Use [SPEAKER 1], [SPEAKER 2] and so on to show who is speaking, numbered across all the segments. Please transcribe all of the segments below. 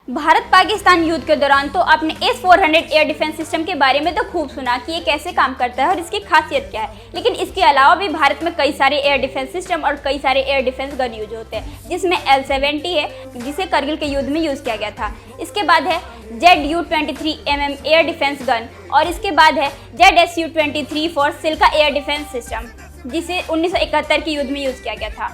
[SPEAKER 1] भारत पाकिस्तान युद्ध के दौरान तो आपने S-400 एयर डिफेंस सिस्टम के बारे में तो खूब सुना कि ये कैसे काम करता है और इसकी खासियत क्या है। लेकिन इसके अलावा भी भारत में कई सारे एयर डिफेंस सिस्टम और कई सारे एयर डिफेंस गन यूज होते हैं, जिसमें L-70 है जिसे करगिल के युद्ध में यूज़ किया गया था। इसके बाद है ZU-23mm एयर डिफेंस गन और इसके बाद है ZSU-23 for Chilka air defence system, जिसे 1971 के युद्ध में यूज़ किया गया था।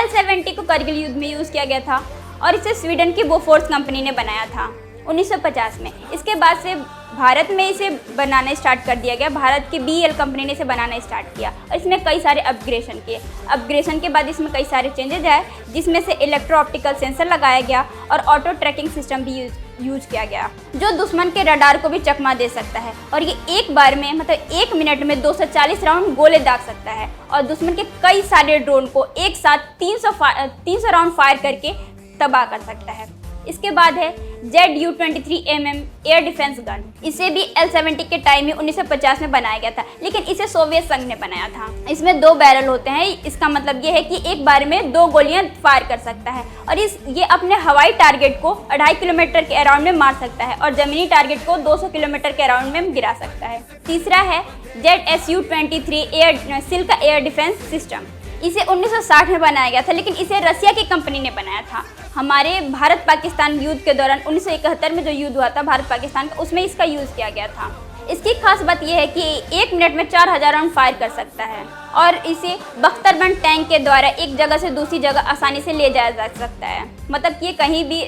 [SPEAKER 1] L-70 को करगिल युद्ध में यूज़ किया गया था और इसे स्वीडन की बोफोर्स कंपनी ने बनाया था 1950 में। इसके बाद से भारत में इसे बनाना स्टार्ट कर दिया गया। भारत की BEL कंपनी ने इसे बनाना स्टार्ट किया और इसमें कई सारे अपग्रेडेशन किए। अपग्रेडेशन के बाद इसमें कई सारे चेंजेज आए, जिसमें से इलेक्ट्रो ऑप्टिकल सेंसर लगाया गया और ऑटो ट्रैकिंग सिस्टम भी यूज किया गया, जो दुश्मन के रडार को भी चकमा दे सकता है। और ये एक बार में मतलब 1 मिनट में 240 राउंड गोले दाग सकता है और दुश्मन के कई सारे ड्रोन को एक साथ 300 राउंड फायर करके तबाह कर सकता है। इसके बाद है ZU-23mm एयर डिफेंस गन। इसे भी L-70 के टाइम में 1950 में बनाया गया था, लेकिन इसे सोवियत संघ ने बनाया था। इसमें 2 बैरल होते हैं। इसका मतलब ये है कि एक बार में 2 गोलियां फायर कर सकता है और ये अपने हवाई टारगेट को 2.5 किलोमीटर के अराउंड में मार सकता है और जमीनी टारगेट को 200 किलोमीटर के अराउंड में गिरा सकता है। तीसरा है ZSU-23 Chilka air defence system. इसे 1960 में बनाया गया था, लेकिन इसे रसिया की कंपनी ने बनाया था। हमारे भारत पाकिस्तान युद्ध के दौरान 1971 में जो युद्ध हुआ था भारत पाकिस्तान का, उसमें इसका यूज़ किया गया था। इसकी खास बात यह है कि 1 मिनट में 4000 राउंड फायर कर सकता है और इसे बख्तरबंद टैंक के द्वारा एक जगह से दूसरी जगह आसानी से ले जाया जा सकता है। मतलब कि कहीं भी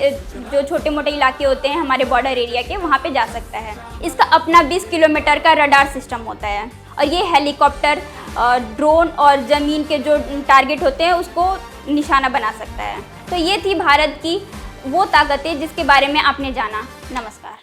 [SPEAKER 1] जो छोटे मोटे इलाके होते हैं हमारे बॉर्डर एरिया के, वहाँ पे जा सकता है। इसका अपना 20 किलोमीटर का रडार सिस्टम होता है और ये हेलीकॉप्टर, ड्रोन और ज़मीन के जो टारगेट होते हैं उसको निशाना बना सकता है। तो ये थी भारत की वो ताकतें जिसके बारे में आपने जाना। नमस्कार।